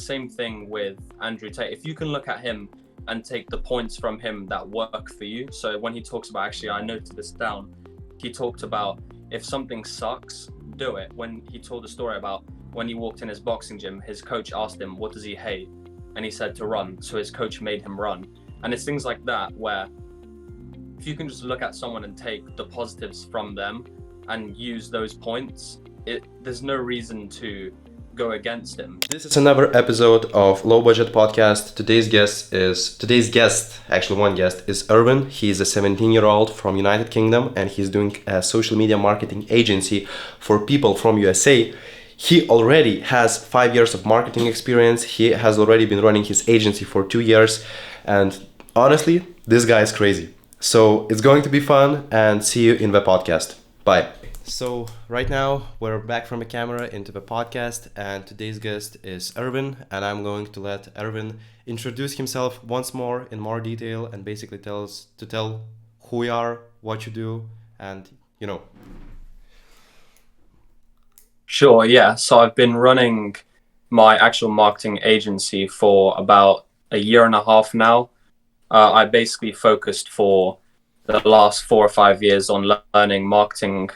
same thing with Andrew Tate. If you can look at him and take the points from him that work for you. So when he talks about, actually, I noted this down, he talked about if something sucks, do it. When he told a story about when he walked in his boxing gym, his coach asked him, what does he hate? And he said to run. So his coach made him run. And it's things like that where if you can just look at someone and take the positives from them and use those points, there's no reason to go against him. This is another episode of Low Budget Podcast. Today's guest, actually one guest, is Erwin. He's a 17-year-old from United Kingdom and he's doing a social media marketing agency for people from USA. He already has 5 years of marketing experience. He has already been running his agency for 2 years. And honestly, this guy is crazy. So it's going to be fun and see you in the podcast. Bye. So right now we're back from the camera into the podcast and today's guest is Erwin, and I'm going to let Erwin introduce himself once more in more detail and basically tell who you are, what you do, and Sure, yeah. So I've been running my actual marketing agency for about a year and a half now. I basically focused for the last 4 or 5 years on learning marketing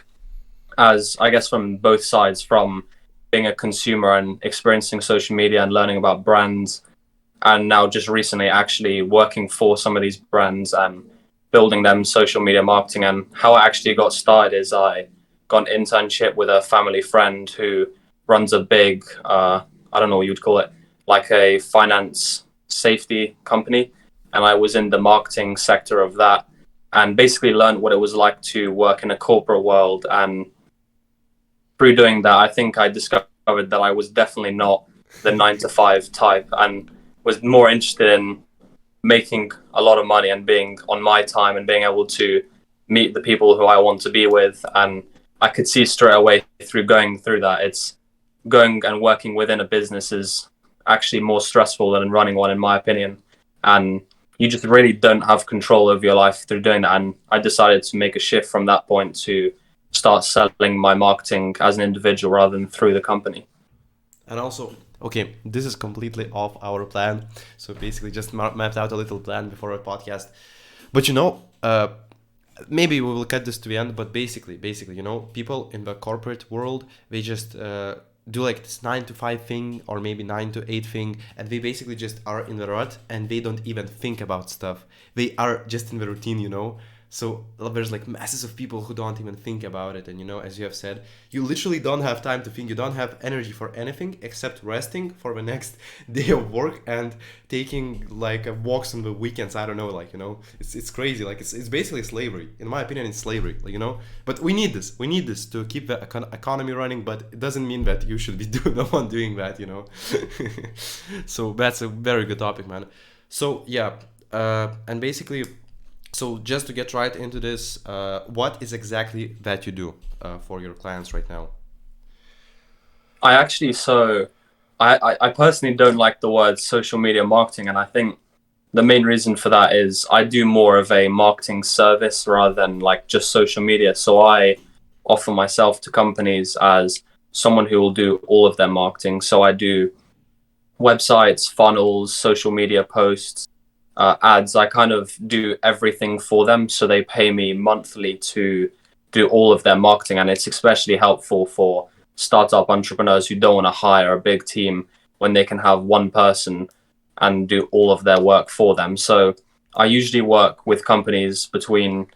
as, I guess, from both sides, from being a consumer and experiencing social media and learning about brands, and now just recently actually working for some of these brands and building them social media marketing. And how I actually got started is I got an internship with a family friend who runs a big, I don't know what you'd call it, like a finance safety company. And I was in the marketing sector of that and basically learned what it was like to work in a corporate world. And through doing that, I think I discovered that I was definitely not the 9-to-5 type and was more interested in making a lot of money and being on my time and being able to meet the people who I want to be with. And I could see straight away through going through that, it's going and working within a business is actually more stressful than running one, in my opinion. And you just really don't have control over your life through doing that. And I decided to make a shift from that point to start selling my marketing as an individual rather than through the company. And also, okay, this is completely off our plan. So basically just mapped out a little plan before our podcast. But maybe we will cut this to the end, but basically, people in the corporate world, they just do like this 9-to-5 thing or maybe 9-to-8 thing, and they basically just are in the rut and they don't even think about stuff. They are just in the routine, So there's like masses of people who don't even think about it. And, as you have said, you literally don't have time to think. You don't have energy for anything except resting for the next day of work and taking like walks on the weekends. I don't know, it's crazy. Like it's basically slavery. In my opinion, it's slavery, but we need this. We need this to keep the economy running, but it doesn't mean that you should be the one doing that, So that's a very good topic, man. So yeah, and basically, so just to get right into this, what is exactly that you do for your clients right now? I personally don't like the word social media marketing. And I think the main reason for that is I do more of a marketing service rather than like just social media. So I offer myself to companies as someone who will do all of their marketing. So I do websites, funnels, social media posts, ads. I kind of do everything for them, so they pay me monthly to do all of their marketing. And it's especially helpful for startup entrepreneurs who don't want to hire a big team when they can have one person and do all of their work for them. So I usually work with companies between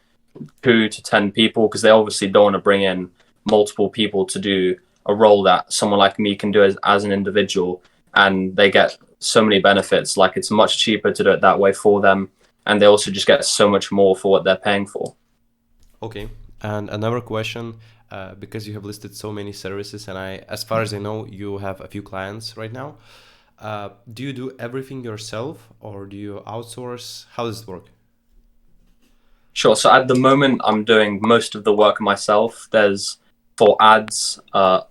2 to 10 people because they obviously don't want to bring in multiple people to do a role that someone like me can do as an individual, and they get so many benefits. Like it's much cheaper to do it that way for them, and they also just get so much more for what they're paying for. Okay, and another question, because you have listed so many services, and as far as I know, you have a few clients right now. Do you do everything yourself or do you outsource? How does it work? Sure. So at the moment, I'm doing most of the work myself. There's for ads,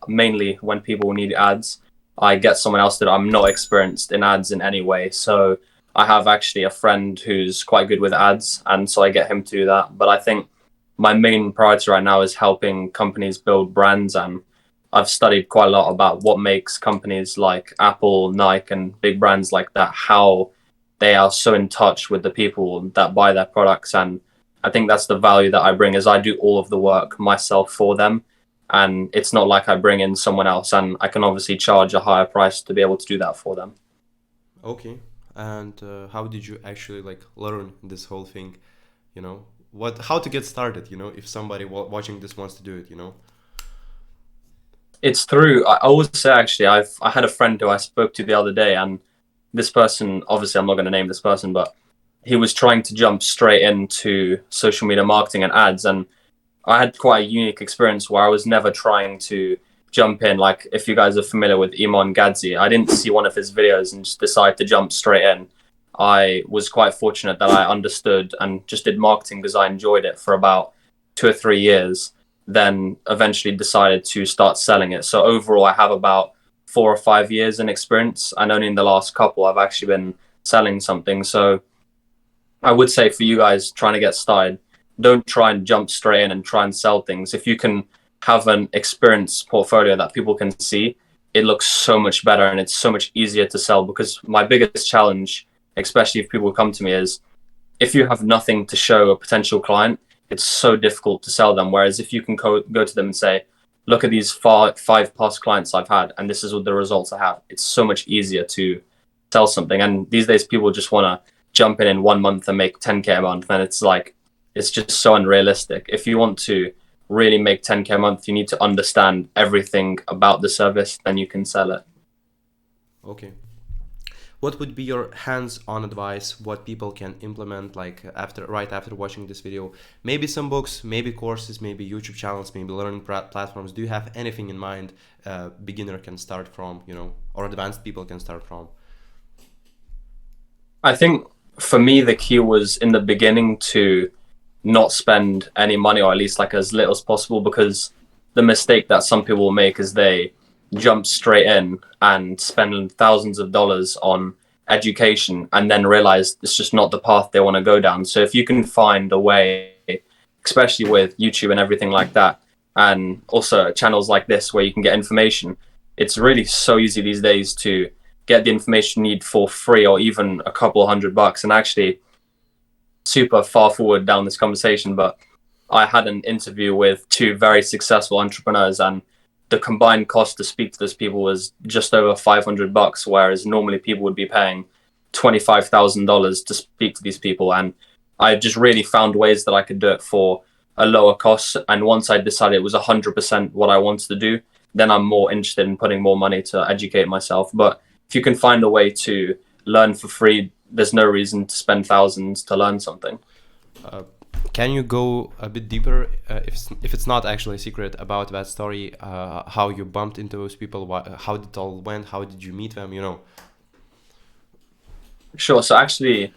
mainly when people need ads, I get someone else that I'm not experienced in ads in any way. So I have actually a friend who's quite good with ads, and so I get him to do that. But I think my main priority right now is helping companies build brands and I've studied quite a lot about what makes companies like Apple, Nike, and big brands like that, how they are so in touch with the people that buy their products. And I think that's the value that I bring, is I do all of the work myself for them. And it's not like I bring in someone else, and I can obviously charge a higher price to be able to do that for them. Okay. And how did you actually like learn this whole thing? You know, how to get started? You know, if somebody watching this wants to do it, you know. It's through, I always say, actually, I had a friend who I spoke to the other day, and this person, obviously I'm not going to name this person, but he was trying to jump straight into social media marketing and ads. And I had quite a unique experience where I was never trying to jump in. Like, if you guys are familiar with Iman Gadzhi, I didn't see one of his videos and just decide to jump straight in. I was quite fortunate that I understood and just did marketing because I enjoyed it for about 2 or 3 years, then eventually decided to start selling it. So overall, I have about 4 or 5 years in experience, and only in the last couple I've actually been selling something. So I would say for you guys trying to get started, don't try and jump straight in and try and sell things. If you can have an experienced portfolio that people can see, it looks so much better and it's so much easier to sell. Because my biggest challenge, especially if people come to me, is if you have nothing to show a potential client, it's so difficult to sell them. Whereas if you can go to them and say, look at these five past clients I've had, and this is what the results I have, it's so much easier to sell something. And these days people just want to jump in 1 month and make 10K a month. And it's like, it's just so unrealistic. If you want to really make 10K a month, you need to understand everything about the service, then you can sell it. Okay. What would be your hands-on advice, what people can implement like right after watching this video? Maybe some books, maybe courses, maybe YouTube channels, maybe learning platforms. Do you have anything in mind beginner can start from, you know, or advanced people can start from? I think for me, the key was in the beginning to not spend any money, or at least like as little as possible, because the mistake that some people will make is they jump straight in and spend thousands of dollars on education and then realize it's just not the path they want to go down. So if you can find a way, especially with YouTube and everything like that, and also channels like this where you can get information, it's really so easy these days to get the information you need for free or even a couple $100. And actually, super far forward down this conversation, but I had an interview with 2 very successful entrepreneurs, and the combined cost to speak to those people was just over $500, whereas normally people would be paying $25,000 to speak to these people. And I just really found ways that I could do it for a lower cost. And once I decided it was 100% what I wanted to do, then I'm more interested in putting more money to educate myself. But if you can find a way to learn for free, there's no reason to spend thousands to learn something. Can you go a bit deeper, if it's not actually a secret, about that story, how you bumped into those people, how it all went, how did you meet them, you know? Sure. So actually,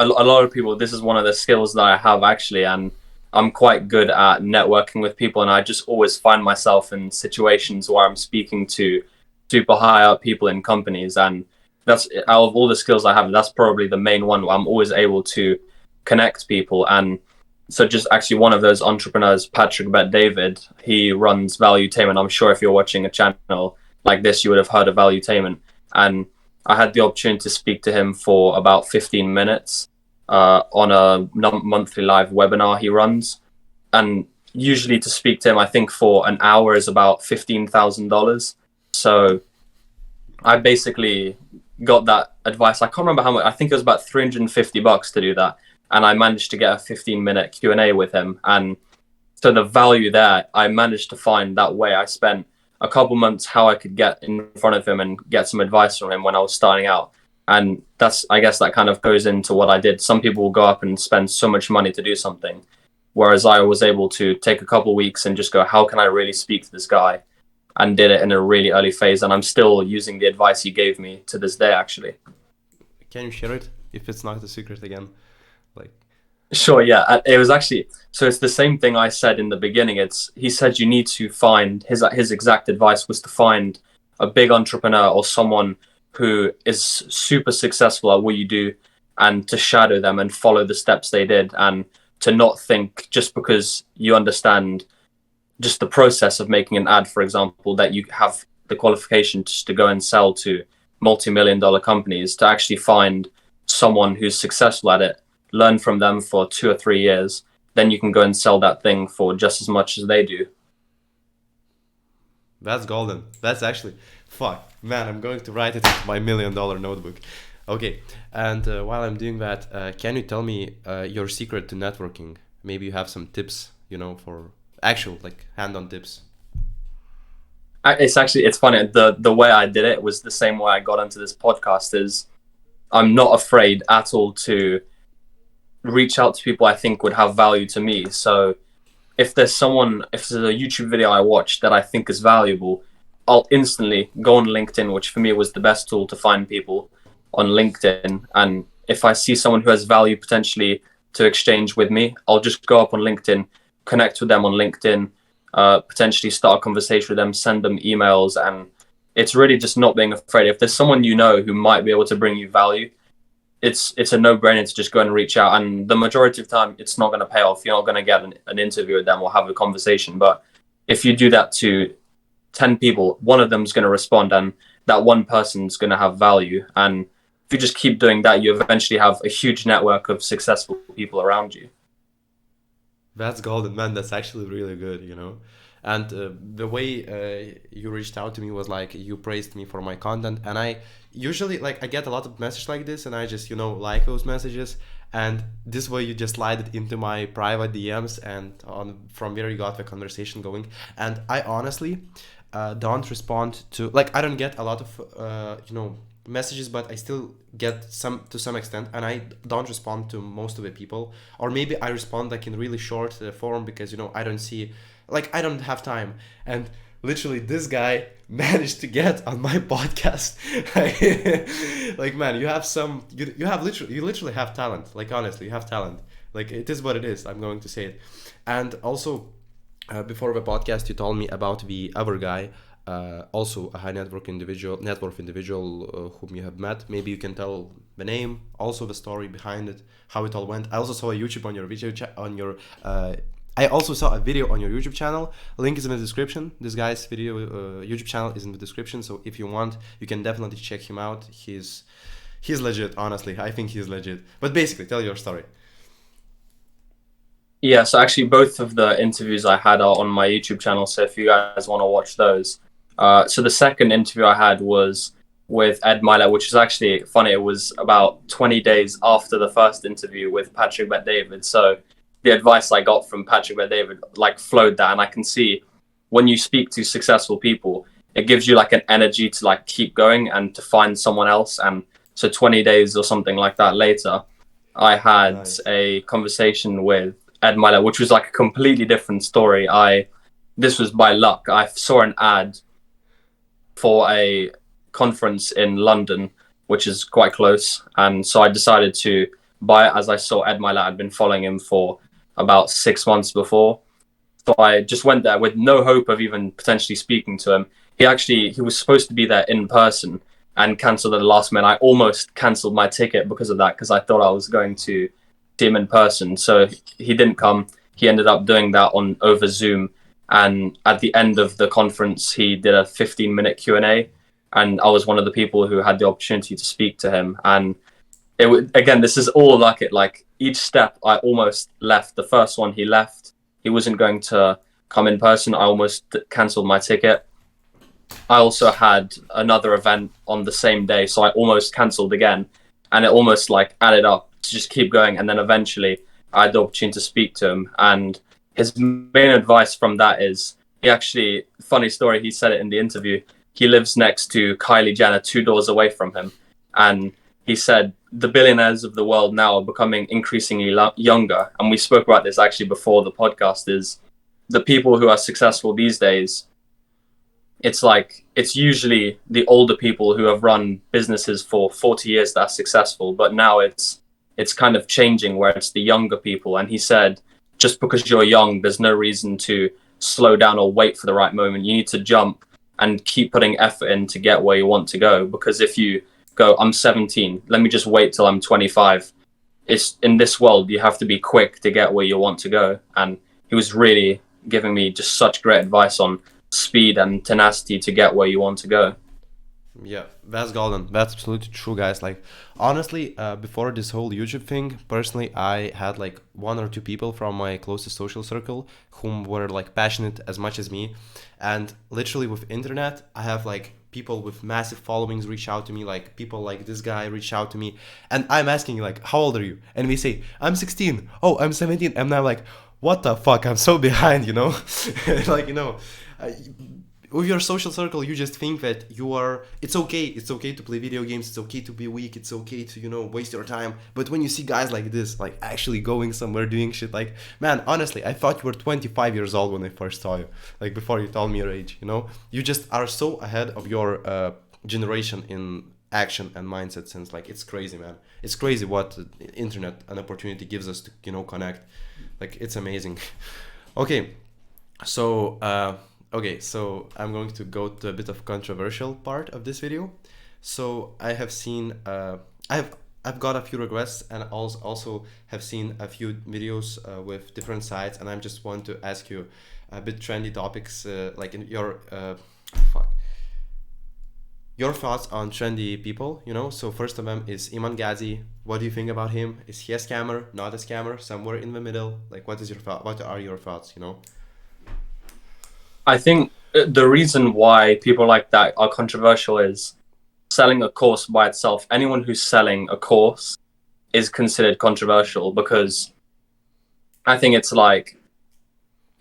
a lot of people, this is one of the skills that I have actually, and I'm quite good at networking with people, and I just always find myself in situations where I'm speaking to super high up people in companies, and that's, out of all the skills I have, that's probably the main one where I'm always able to connect people. And so just actually one of those entrepreneurs, Patrick Bet David, he runs Valuetainment. I'm sure if you're watching a channel like this, you would have heard of Valuetainment. And I had the opportunity to speak to him for about 15 minutes on a monthly live webinar he runs. And usually to speak to him, I think for an hour is about $15,000. So I basically got that advice. I can't remember how much. I think it was about $350 to do that. And I managed to get a 15-minute Q&A with him. And so the value there, I managed to find that way. I spent a couple months how I could get in front of him and get some advice from him when I was starting out. And that's, I guess that kind of goes into what I did. Some people will go up and spend so much money to do something, whereas I was able to take a couple weeks and just go, how can I really speak to this guy? And did it in a really early phase. And I'm still using the advice he gave me to this day, actually. Can you share it, if it's not a secret again? Sure, yeah. It was actually, so it's the same thing I said in the beginning. He said you need to find, his exact advice was to find a big entrepreneur or someone who is super successful at what you do, and to shadow them and follow the steps they did, and to not think just because you understand just the process of making an ad, for example, that you have the qualification just to go and sell to multi-million-dollar companies, to actually find someone who's successful at it, learn from them for 2 or 3 years, then you can go and sell that thing for just as much as they do. That's golden. That's actually, fuck, man, I'm going to write it into my $1 million notebook. Okay, and while I'm doing that, can you tell me your secret to networking? Maybe you have some tips, for actual, like, hand-on tips. It's funny. The way I did it was the same way I got into this podcast. Is I'm not afraid at all to reach out to people I think would have value to me. So if there's a YouTube video I watch that I think is valuable, I'll instantly go on LinkedIn, which for me was the best tool to find people on LinkedIn. And if I see someone who has value potentially to exchange with me, I'll just go up on LinkedIn, connect with them on LinkedIn, potentially start a conversation with them, send them emails. And it's really just not being afraid. If there's someone who might be able to bring you value, it's a no-brainer to just go and reach out. And the majority of the time, it's not going to pay off. You're not going to get an interview with them or have a conversation. But if you do that to 10 people, one of them is going to respond, and that one person's going to have value. And if you just keep doing that, you eventually have a huge network of successful people around you. That's golden, man. That's actually really good, And the way you reached out to me was like you praised me for my content, and I usually I get a lot of messages like this, and I just like those messages, and this way you just slide it into my private DMs, and from there you got the conversation going. And I honestly don't respond to I don't get a lot of messages, but I still get some to some extent, and I don't respond to most of the people, or maybe I respond in really short form because I don't see. I don't have time. And literally this guy managed to get on my podcast. Man, you literally have talent. Honestly, you have talent. It is what it is. I'm going to say it. And also, before the podcast, you told me about the other guy, also a high net worth individual whom you have met. Maybe you can tell the name, also the story behind it, how it all went. I also saw a YouTube on your video I also saw a video on your YouTube channel. Link is in the description. This guy's video YouTube channel is in the description. So if you want, you can definitely check him out. He's legit, honestly. I think he's legit. But basically, tell your story. Yeah, so actually both of the interviews I had are on my YouTube channel. So if you guys want to watch those. So the second interview I had was with Ed Milet, which is actually funny. It was about 20 days after the first interview with Patrick Bet-David. So the advice I got from Patrick Bet-David flowed that, and I can see when you speak to successful people, it gives you an energy to keep going and to find someone else. And so 20 days or something like that later, I had a conversation with Ed Milet, which was a completely different story. This was by luck. I saw an ad for a conference in London, which is quite close, and so I decided to buy it as I saw Ed Milet. I'd been following him for about 6 months before. So I just went there with no hope of even potentially speaking to him. He was supposed to be there in person and cancelled at the last minute. I almost cancelled my ticket because of that, because I thought I was going to see him in person. So he didn't come. He ended up doing that over Zoom. And at the end of the conference, he did a 15-minute Q&A. And I was one of the people who had the opportunity to speak to him. And again, this is all each step I almost left. The first one he left, he wasn't going to come in person. I almost cancelled my ticket. I also had another event on the same day, so I almost cancelled again, and it almost added up to just keep going. And then eventually I had the opportunity to speak to him, and his main advice from that is, funny story, he said it in the interview, he lives next to Kylie Jenner, 2 doors away from him, and he said the billionaires of the world now are becoming increasingly younger. And we spoke about this actually before the podcast, is the people who are successful these days, it's usually the older people who have run businesses for 40 years that are successful. But now it's kind of changing where it's the younger people. And he said, just because you're young, there's no reason to slow down or wait for the right moment. You need to jump and keep putting effort in to get where you want to go. Because if you go, I'm 17, let me just wait till I'm 25. It's in this world, you have to be quick to get where you want to go. And he was really giving me just such great advice on speed and tenacity to get where you want to go. Yeah, that's golden. That's absolutely true, guys. Like, honestly, before this whole YouTube thing, personally, I had like one or two people from my closest social circle whom were like passionate as much as me. And literally with internet, I have like people with massive followings reach out to me, like people like this guy reach out to me. And I'm asking like, how old are you? And we say, I'm 16. Oh, I'm 17. And I'm like, what the fuck? I'm so behind, you know? Like, you know, with your social circle, you just think that it's okay to play video games, it's okay to be weak, it's okay to, you know, waste your time. But when you see guys like this, like actually going somewhere, doing shit, like, man, honestly, I thought you were 25 years old when I first saw you, like before you told me your age, you know? You just are so ahead of your generation in action and mindset sense. Like, it's crazy, man. It's crazy what the internet and opportunity gives us to, you know, connect. Like, it's amazing. Okay, so I'm going to go to a bit of controversial part of this video. So I have seen, I've got a few requests, and also have seen a few videos with different sites, and I just want to ask you a bit trendy topics, like in your thoughts on trendy people, you know? So first of them is Iman Gadzhi. What do you think about him? Is he a scammer, not a scammer, somewhere in the middle? Like, what are your thoughts, you know? I think the reason why people like that are controversial is selling a course by itself. Anyone who's selling a course is considered controversial, because I think it's like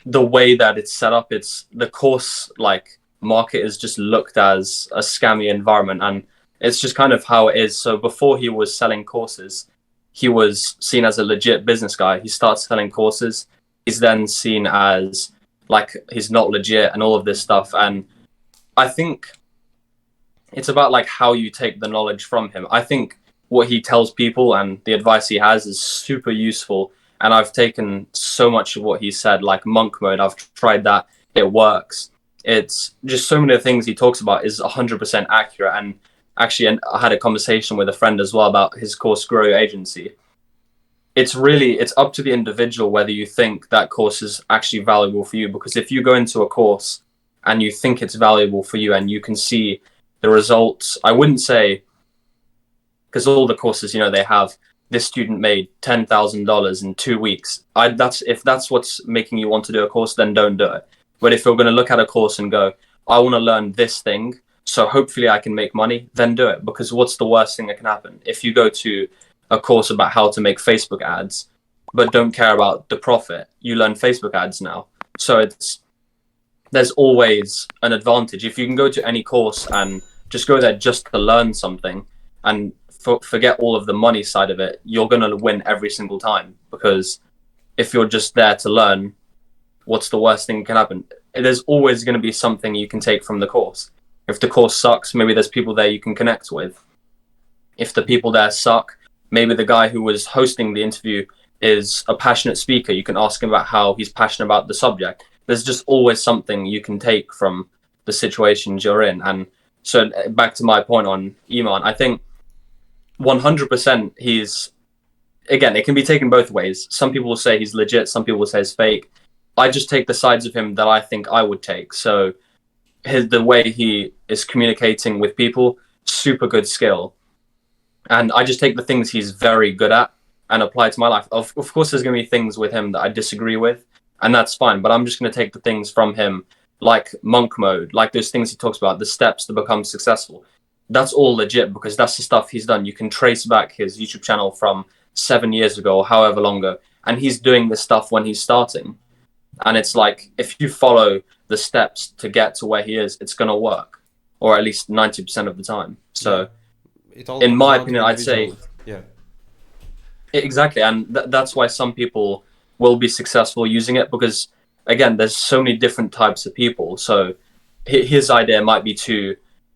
the way that it's set up, it's the course like market is just looked as a scammy environment, and it's just kind of how it is. So before he was selling courses, he was seen as a legit business guy. He starts selling courses, he's then seen as like he's not legit and all of this stuff. And I think it's about like how you take the knowledge from him. I think what he tells people and the advice he has is super useful, and I've taken so much of what he said, like monk mode. I've tried that, it works. It's just so many things he talks about is 100% accurate. And actually, I had a conversation with a friend as well about his course Grow Your Agency. It's up to the individual whether you think that course is actually valuable for you. Because if you go into a course and you think it's valuable for you and you can see the results, I wouldn't say, because all the courses, you know, they have this student made $10,000 in 2 weeks. If that's what's making you want to do a course, then don't do it. But if you're going to look at a course and go, I want to learn this thing, so hopefully I can make money, then do it. Because what's the worst thing that can happen? If you go to a course about how to make Facebook ads, but don't care about the profit, you learn Facebook ads now. So there's always an advantage. If you can go to any course and just go there just to learn something and forget all of the money side of it, you're going to win every single time. Because if you're just there to learn, what's the worst thing that can happen? There's always going to be something you can take from the course. If the course sucks, maybe there's people there you can connect with. If the people there suck, maybe the guy who was hosting the interview is a passionate speaker. You can ask him about how he's passionate about the subject. There's just always something you can take from the situations you're in. And so back to my point on Iman, I think 100% again, it can be taken both ways. Some people will say he's legit, some people will say he's fake. I just take the sides of him that I think I would take. So the way he is communicating with people, super good skill. And I just take the things he's very good at and apply it to my life. Of course, there's going to be things with him that I disagree with, and that's fine. But I'm just going to take the things from him, like monk mode, like those things he talks about, the steps to become successful. That's all legit, because that's the stuff he's done. You can trace back his YouTube channel from 7 years ago or however long ago, and he's doing this stuff when he's starting. And it's like, if you follow the steps to get to where he is, it's going to work, or at least 90% of the time. So in my opinion, I'd say, yeah, exactly. And that's why some people will be successful using it, because again, there's so many different types of people. So his idea might be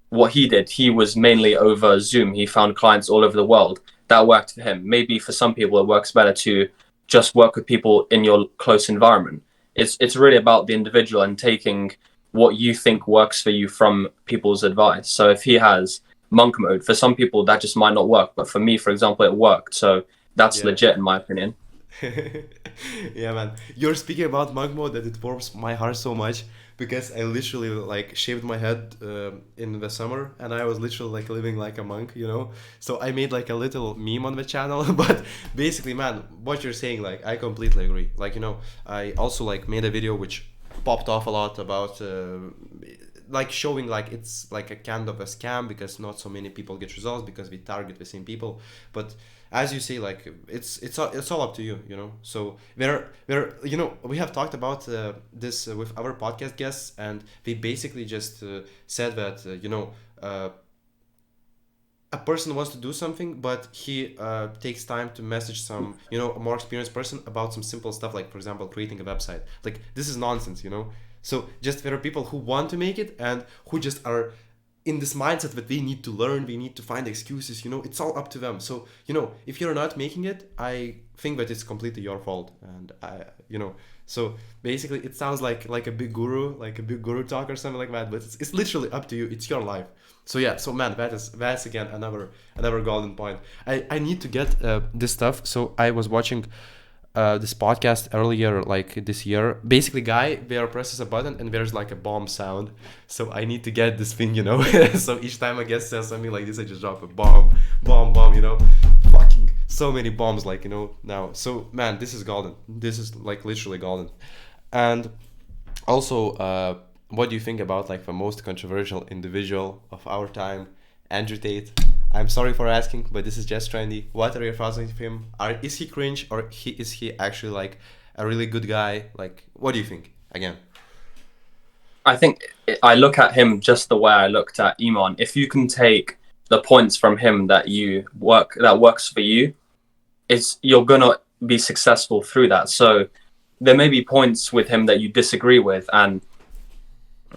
what he did. He was mainly over Zoom. He found clients all over the world. That worked for him. Maybe for some people, it works better to just work with people in your close environment. It's really about the individual and taking what you think works for you from people's advice. So if he has monk mode, for some people that just might not work, but for me, for example, it worked. So that's legit in my opinion. Yeah, man. You're speaking about monk mode that it warms my heart so much because I literally like shaved my head in the summer and I was literally like living like a monk, you know. So I made like a little meme on the channel, but basically, man, what you're saying, like I completely agree. Like you know, I also like made a video which popped off a lot about like showing like it's like a kind of a scam because not so many people get results because we target the same people, but as you say, like it's all up to you, you know. So we're you know we have talked about this with our podcast guests, and they basically just said that you know a person wants to do something, but he takes time to message some you know a more experienced person about some simple stuff, like for example creating a website. Like this is nonsense, you know. So just there are people who want to make it and who just are in this mindset that they need to learn, they need to find excuses, you know. It's all up to them. So you know if you're not making it, I think that it's completely your fault. And I you know, so basically it sounds like a big guru, like a big guru talk or something like that, but it's literally up to you. It's your life. So yeah, so man, that's again another golden point. I need to get this stuff. So I was watching this podcast earlier, like this year. Basically, guy there presses a button and there's like a bomb sound. So I need to get this thing, you know. So each time a guest says something like this, I just drop a bomb, you know. Fucking so many bombs, like you know now. So man, this is golden. This is like literally golden. And also, what do you think about like the most controversial individual of our time, Andrew Tate? I'm sorry for asking, but this is just trendy. What are your thoughts on him? Is he cringe or is he actually like a really good guy? Like, what do you think? Again, I think I look at him just the way I looked at Iman. If you can take the points from him that works for you, you're gonna be successful through that. So there may be points with him that you disagree with, and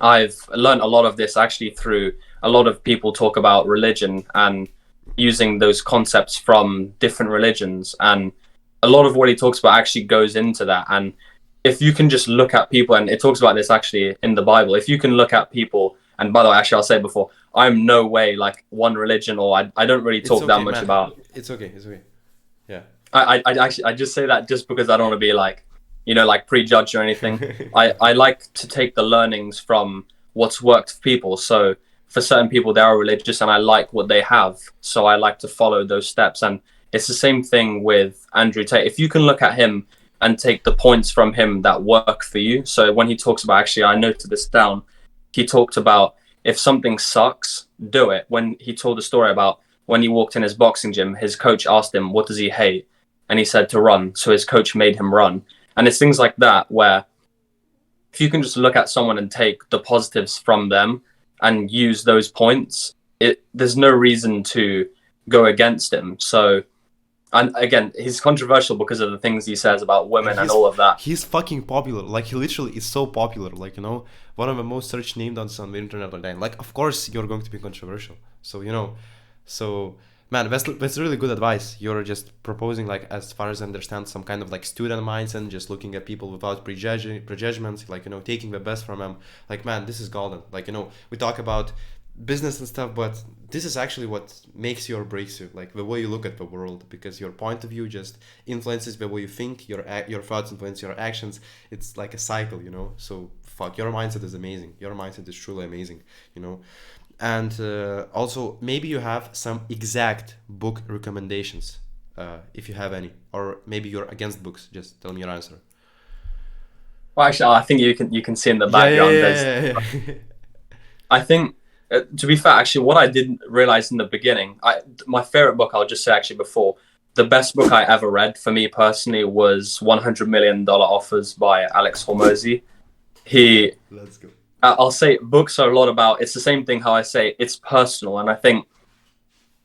I've learned a lot of this actually through a lot of people talk about religion and using those concepts from different religions. And a lot of what he talks about actually goes into that. And if you can just look at people, and it talks about this actually in the Bible, if you can look at people, and by the way, actually, I'll say it before, I'm no way like one religion, or I don't really talk that much about. It's okay. Yeah. I just say that just because I don't want to be like, you know, like prejudged or anything. I like to take the learnings from what's worked for people. So for certain people, they are religious and I like what they have. So I like to follow those steps. And it's the same thing with Andrew Tate. If you can look at him and take the points from him that work for you. So when he talks about, actually, I noted this down, he talked about if something sucks, do it. When he told a story about when he walked in his boxing gym, his coach asked him, what does he hate? And he said to run. So his coach made him run. And it's things like that where if you can just look at someone and take the positives from them and use those points, there's no reason to go against him. So, and again, he's controversial because of the things he says about women and all of that. He's fucking popular. Like, he literally is so popular. Like, you know, one of the most searched named on the internet online. Like, of course, you're going to be controversial. So, you know, man, that's really good advice. You're just proposing, like, as far as I understand, some kind of like student mindset, just looking at people without prejudgments, like, you know, taking the best from them. Like, man, this is golden. Like, you know, we talk about business and stuff, but this is actually what makes you or breaks you, like the way you look at the world, because your point of view just influences the way you think, your thoughts influence your actions. It's like a cycle, you know. So fuck, your mindset is amazing. Your mindset is truly amazing, you know. And also, maybe you have some exact book recommendations, if you have any, or maybe you're against books. Just tell me your answer. Well, actually, I think you can see in the background. Yeah. I think, to be fair, actually, what I didn't realize in the beginning, my favorite book, I'll just say actually before, the best book I ever read for me personally was $100 Million Offers by Alex Hormozy. Let's go. I'll say books are a lot about, it's the same thing how I say it's personal. And I think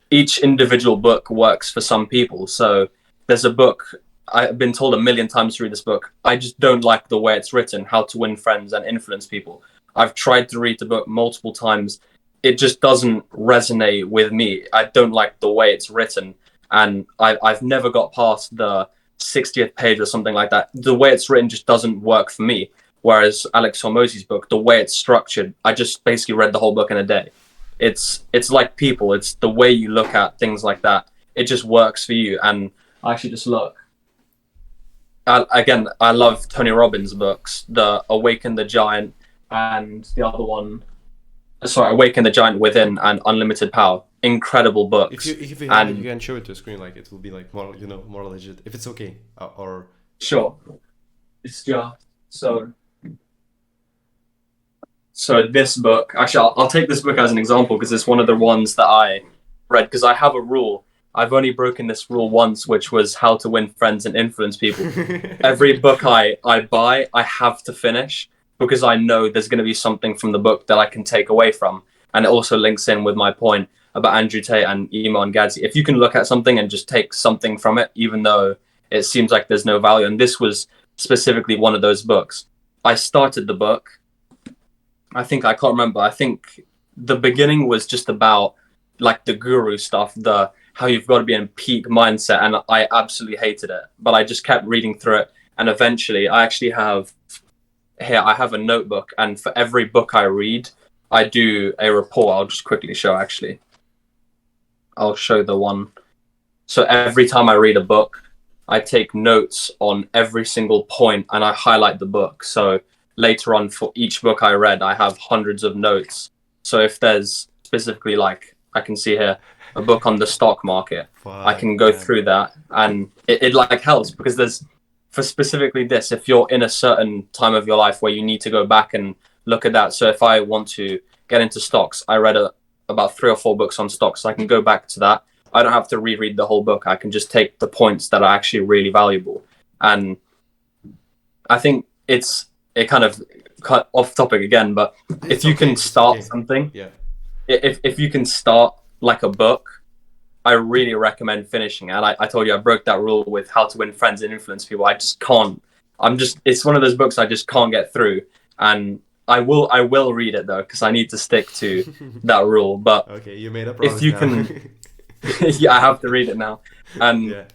each individual book works for some people. So there's a book, I've been told a million times to read this book. I just don't like the way it's written, How to Win Friends and Influence People. I've tried to read the book multiple times. It just doesn't resonate with me. I don't like the way it's written. And I've never got past the 60th page or something like that. The way it's written just doesn't work for me. Whereas Alex Hormozy's book, the way it's structured, I just basically read the whole book in a day. It's like people. It's the way you look at things like that. It just works for you. And I actually just look. again, I love Tony Robbins' books, the Awaken the Giant and the other one. Sorry, Awaken the Giant Within and Unlimited Power. Incredible books. If you have it, you And can show it to the screen. Like it will be like more, more legit. If it's okay, or sure, it's just so. So this book, actually, I'll take this book as an example because it's one of the ones that I read. Because I have a rule. I've only broken this rule once, which was how to win friends and influence people. Every book I buy, I have to finish because I know there's going to be something from the book that I can take away from. And it also links in with my point about Andrew Tate and iman, gadzhi. If you can look at something and just take something from it, even though it seems like there's no value. And this was specifically one of those books. I started the book. I can't remember. I think the beginning was just about like the guru stuff, the how you've got to be in peak mindset. And I absolutely hated it, but I just kept reading through it. And eventually I actually have I have a notebook, and for every book I read, I do a report. I'll just quickly show, actually. I'll show the one. So every time I read a book, I take notes on every single point and I highlight the book. So later on, for each book I read, I have hundreds of notes. So if there's specifically, like I can see here, a book on the stock market, I can go through that, and it like helps because there's, for specifically this, if you're in a certain time of your life where you need to go back and look at that. So if I want to get into stocks, I read about 3 or 4 books on stocks. So I can go back to that. I don't have to reread the whole book. I can just take the points that are actually really valuable. And I think it kind of cut off topic again, but if you can start something, if you can start like a book, I really recommend finishing it. And I told you I broke that rule with how to win friends and influence people. I just can't. It's one of those books I just can't get through. And I will read it though, because I need to stick to that rule. But okay, you made a promise. If you can, yeah, I have to read it now. And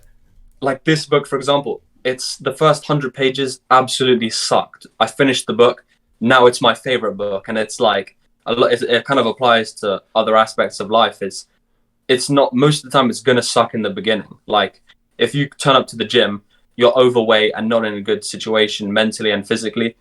like this book, for example, it's the first 100 pages absolutely sucked. I finished the book. Now it's my favorite book, and it's like it kind of applies to other aspects of life. It's not, most of the time it's gonna suck in the beginning. Like if you turn up to the gym, you're overweight and not in a good situation mentally and physically,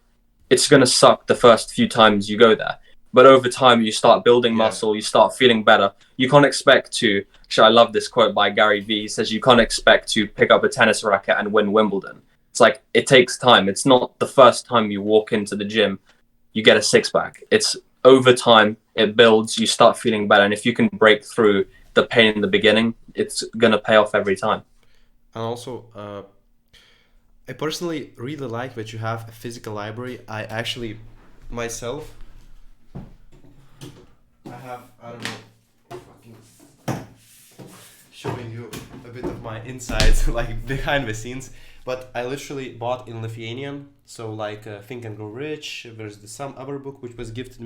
it's gonna suck the first few times you go there. But over time, you start building muscle, you start feeling better. You can't expect to, actually I love this quote by Gary Vee. He says, you can't expect to pick up a tennis racket and win Wimbledon. It's like, it takes time. It's not the first time you walk into the gym, you get a 6-pack. It's over time, it builds, you start feeling better. And if you can break through the pain in the beginning, it's going to pay off every time. And also, I personally really like that you have a physical library. I actually, myself, I have, I don't know, fucking showing you a bit of my insides, like behind the scenes. But I literally bought in Lithuanian, so like Think and Grow Rich. There's some other book which was gifted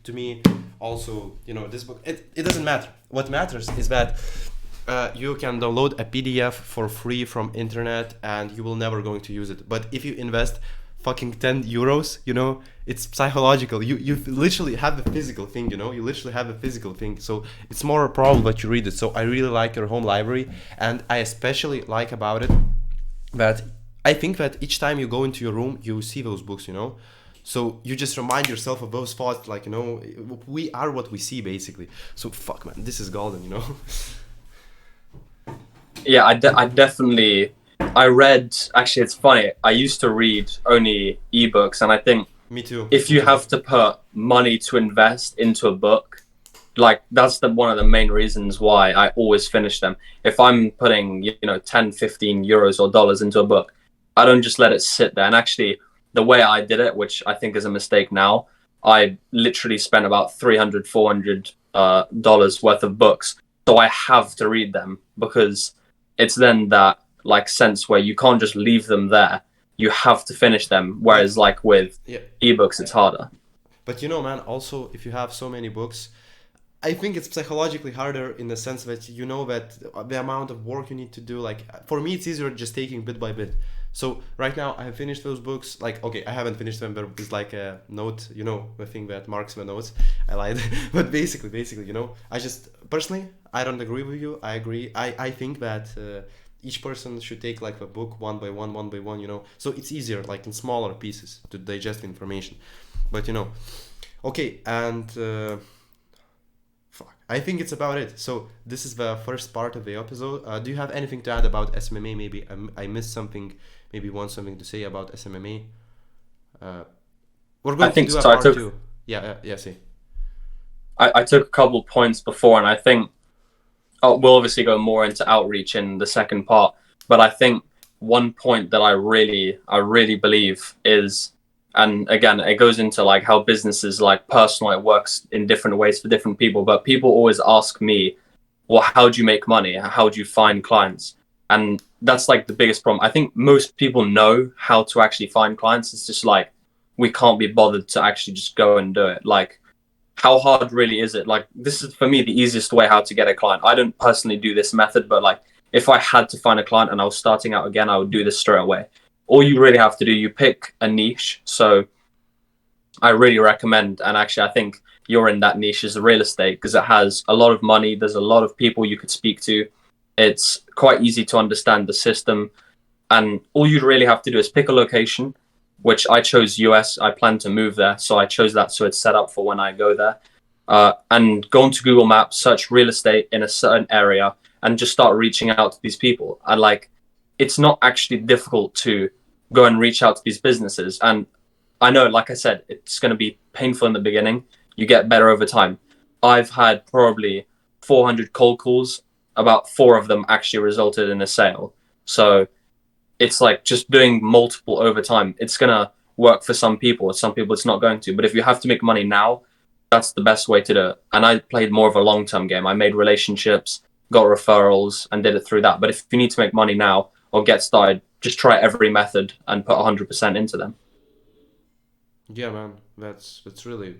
to me. Also, this book. It doesn't matter. What matters is that you can download a PDF for free from internet, and you will never going to use it. But if you invest fucking 10 euros, it's psychological. You literally have the physical thing, you literally have the physical thing. So it's more a problem that you read it. So I really like your home library, and I especially like about it that I think that each time you go into your room, you see those books, So you just remind yourself of those thoughts, like, we are what we see, basically. So fuck, man, this is golden, Yeah, I definitely, I read, actually it's funny, I used to read only ebooks, and I think me too. If you have to put money to invest into a book, like that's one of the main reasons why I always finish them. If I'm putting 10, 15 euros or dollars into a book, I don't just let it sit there. And actually the way I did it, which I think is a mistake now, I literally spent about $300, $400 worth of books. So I have to read them, because it's then that like sense where you can't just leave them there. You have to finish them. Whereas like with ebooks, it's harder. But man, also if you have so many books, I think it's psychologically harder in the sense that that the amount of work you need to do. Like for me, it's easier just taking bit by bit. So right now I have finished those books. Like, okay, I haven't finished them, but it's like a note, the thing that marks the notes. I lied. But basically, I just personally, I don't agree with you. I agree. I think that each person should take like a book one by one, you know, so it's easier like in smaller pieces to digest information. But you know, okay, and fuck, I think it's about it. So this is the first part of the episode. Do you have anything to add about SMMA? Maybe I missed something, maybe want something to say about SMMA. We're I going to think do a so. part two. Yeah, see. I took a couple of points before, and I think we'll obviously go more into outreach in the second part. But I think one point that I really believe is, and again, it goes into like how business is like personal. It works in different ways for different people. But people always ask me, well, how do you make money? How do you find clients? And that's like the biggest problem. I think most people know how to actually find clients. It's just like we can't be bothered to actually just go and do it. Like, how hard really is it? Like, this is for me the easiest way how to get a client. I don't personally do this method, but like if I had to find a client and I was starting out again, I would do this straight away. All you really have to do, you pick a niche. So I really recommend, and actually I think you're in that niche, is real estate, because it has a lot of money. There's a lot of people you could speak to. It's quite easy to understand the system. And all you really have to do is pick a location, which I chose US. I plan to move there. So I chose that so it's set up for when I go there. And go onto Google Maps, search real estate in a certain area, and just start reaching out to these people. And like, it's not actually difficult to go and reach out to these businesses. And I know, like I said, it's going to be painful in the beginning. You get better over time. I've had probably 400 cold calls. About 4 of them actually resulted in a sale. So it's like just doing multiple over time. It's going to work for some people. Some people it's not going to. But if you have to make money now, that's the best way to do it. And I played more of a long-term game. I made relationships, got referrals, and did it through that. But if you need to make money now or get started, just try every method and put 100% into them. Yeah, man, that's really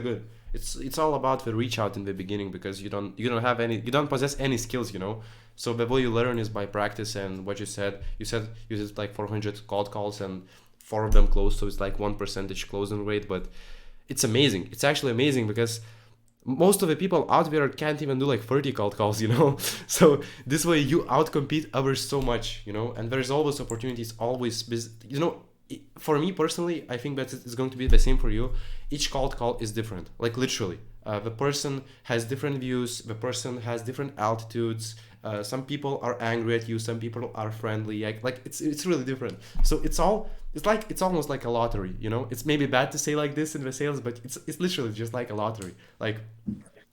good. It's all about the reach out in the beginning, because you don't possess any skills, you know. So the way you learn is by practice. And what you said you did like 400 cold calls and 4 of them closed, so it's like 1% closing rate. But it's amazing. It's actually amazing, because most of the people out there can't even do like 30 cold calls, you know. So this way you outcompete others so much, you know. And there's always opportunities, always, you know. For me personally, I think that it's going to be the same for you. Each cold call is different, like literally. The person has different views, the person has different altitudes. Some people are angry at you, some people are friendly. Like it's really different. So it's almost like a lottery, you know. It's maybe bad to say like this in the sales, but it's literally just like a lottery. Like,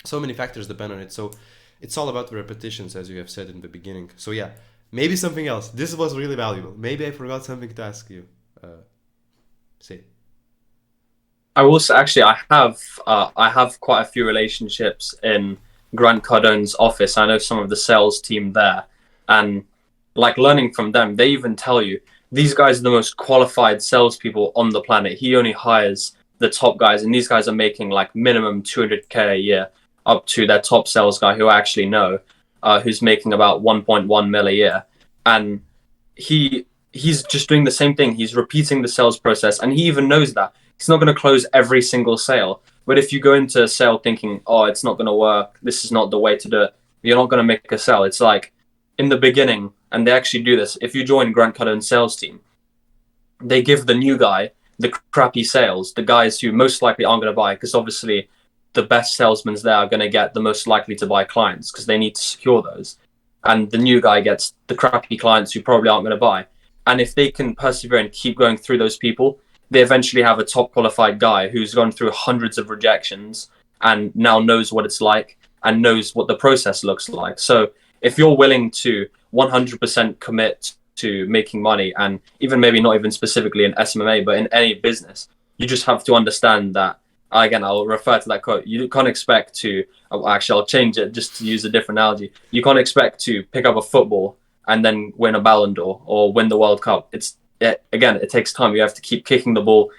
so many factors depend on it. So it's all about the repetitions, as you have said in the beginning. So yeah, maybe something else. This was really valuable. Maybe I forgot something to ask you. Say. I will say, actually, I have quite a few relationships in Grant Cardone's office. I know some of the sales team there, and like learning from them, they even tell you these guys are the most qualified salespeople on the planet. He only hires the top guys, and these guys are making like minimum 200K a year, up to their top sales guy who I actually know, who's making about 1.1 mil a year, and he's just doing the same thing. He's repeating the sales process, and he even knows that he's not going to close every single sale. But if you go into a sale thinking, oh, it's not going to work, this is not the way to do it, you're not going to make a sale. It's like in the beginning, and they actually do this. If you join Grant Cardone's sales team, they give the new guy the crappy sales, the guys who most likely aren't going to buy, because obviously the best salesmen there are going to get the most likely to buy clients because they need to secure those. And the new guy gets the crappy clients who probably aren't going to buy. And if they can persevere and keep going through those people, they eventually have a top qualified guy who's gone through hundreds of rejections and now knows what it's like and knows what the process looks like. So if you're willing to 100% commit to making money, and even maybe not even specifically in SMMA, but in any business, you just have to understand that, again, I'll refer to that quote, you can't expect to, actually I'll change it just to use a different analogy. You can't expect to pick up a football and then win a Ballon d'Or or win the World Cup. Again, it takes time. You have to keep kicking the ball,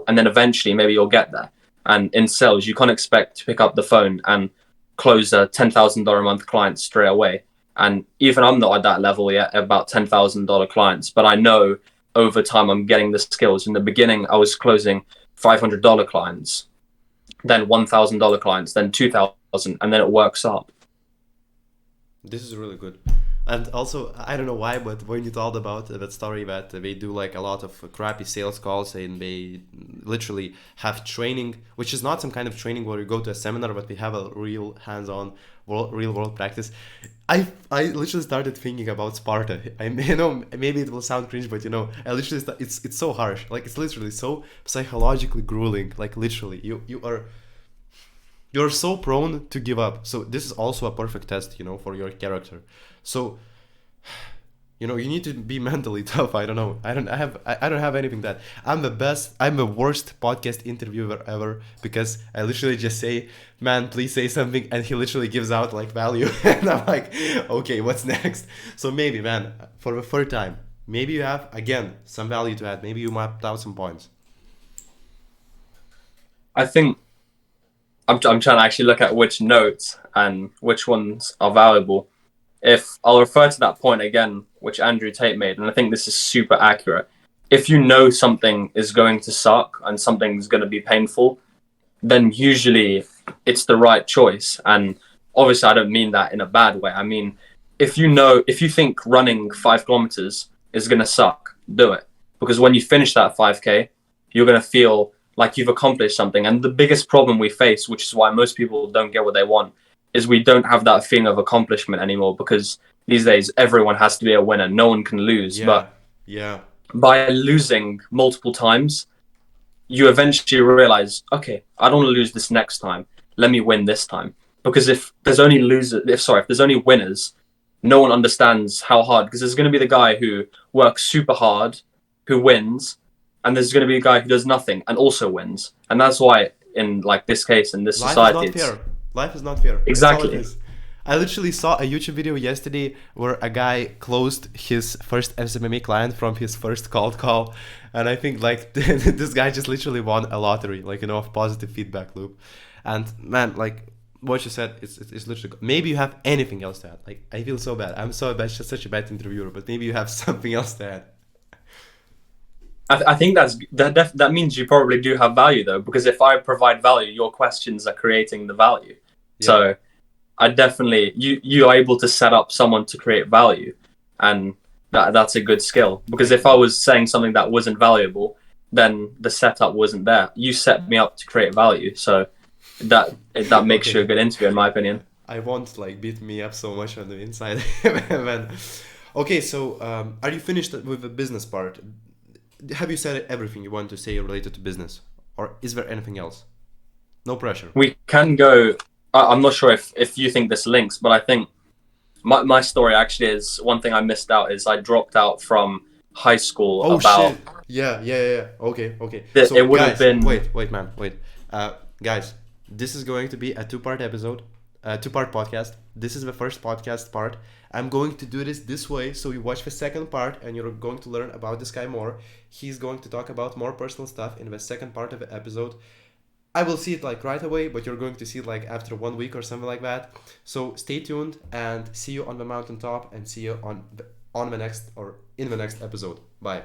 and then eventually maybe you'll get there. And in sales, you can't expect to pick up the phone and close a $10,000 a month client straight away. And even I'm not at that level yet, about $10,000 clients, but I know over time I'm getting the skills. In the beginning, I was closing $500 clients, then $1,000 clients, then $2,000, and then it works up. This is really good. And also, I don't know why, but when you told about that story that they do like a lot of crappy sales calls and they literally have training, which is not some kind of training where you go to a seminar, but we have a real hands-on real world practice. I literally started thinking about Sparta. You know, maybe it will sound cringe, but you know, I literally it's so harsh. Like it's literally so psychologically grueling. Like literally, you're so prone to give up. So this is also a perfect test, you know, for your character. So, you know, you need to be mentally tough. I don't know. I don't have anything that I'm the worst podcast interviewer ever because I literally just say, man, please say something, and he literally gives out like value, and I'm like, okay, what's next? So maybe, man, for the third time, maybe you have again some value to add. Maybe you mapped out some points. I think I'm trying to actually look at which notes and which ones are valuable. If I'll refer to that point again, which Andrew Tate made, and I think this is super accurate. If you know something is going to suck and something's going to be painful, then usually it's the right choice. And obviously, I don't mean that in a bad way. I mean, if you think running 5 kilometers is going to suck, do it. Because when you finish that 5K, you're going to feel like you've accomplished something. And the biggest problem we face, which is why most people don't get what they want, is we don't have that feeling of accomplishment anymore, because these days everyone has to be a winner. No one can lose. Yeah, But yeah, by losing multiple times, you eventually realize, okay, I don't want to lose this next time. Let me win this time. Because if there's only winners, no one understands how hard. Because there's going to be the guy who works super hard, who wins, and there's going to be a guy who does nothing and also wins. And that's why, in like this case, in this life is society, not fair. Life is not fair. That's all it exactly. is. I literally saw a YouTube video yesterday where a guy closed his first SMMA client from his first cold call, and I think like this guy just literally won a lottery, like, you know, of positive feedback loop. And man, like what you said, it's literally. Maybe you have anything else to add. Like I feel so bad. I'm so bad, just such a bad interviewer. But maybe you have something else to add. I think that means you probably do have value, though, because if I provide value, your questions are creating the value. Yeah. So I definitely you are able to set up someone to create value, and that's a good skill. Because if I was saying something that wasn't valuable, then the setup wasn't there. You set me up to create value, so that makes Okay. you a good interviewer, in my opinion. I won't like beat me up so much on the inside. Man. Okay, so are you finished with the business part? Have you said everything you want to say related to business, or is there anything else? No pressure. We can go. I'm not sure if you think this links, but I think my story actually is one thing I missed out is I dropped out from high school Oh about. shit! Yeah. Okay. So It would have guys, been. wait, man, wait. Guys, this is going to be a two-part episode, two-part podcast. This is the first podcast part. I'm going to do this way, so you watch the second part, and you're going to learn about this guy more. He's going to talk about more personal stuff in the second part of the episode. I will see it like right away, but you're going to see it like after 1 week or something like that. So stay tuned and see you on the mountaintop, and see you on the next or in the next episode. Bye.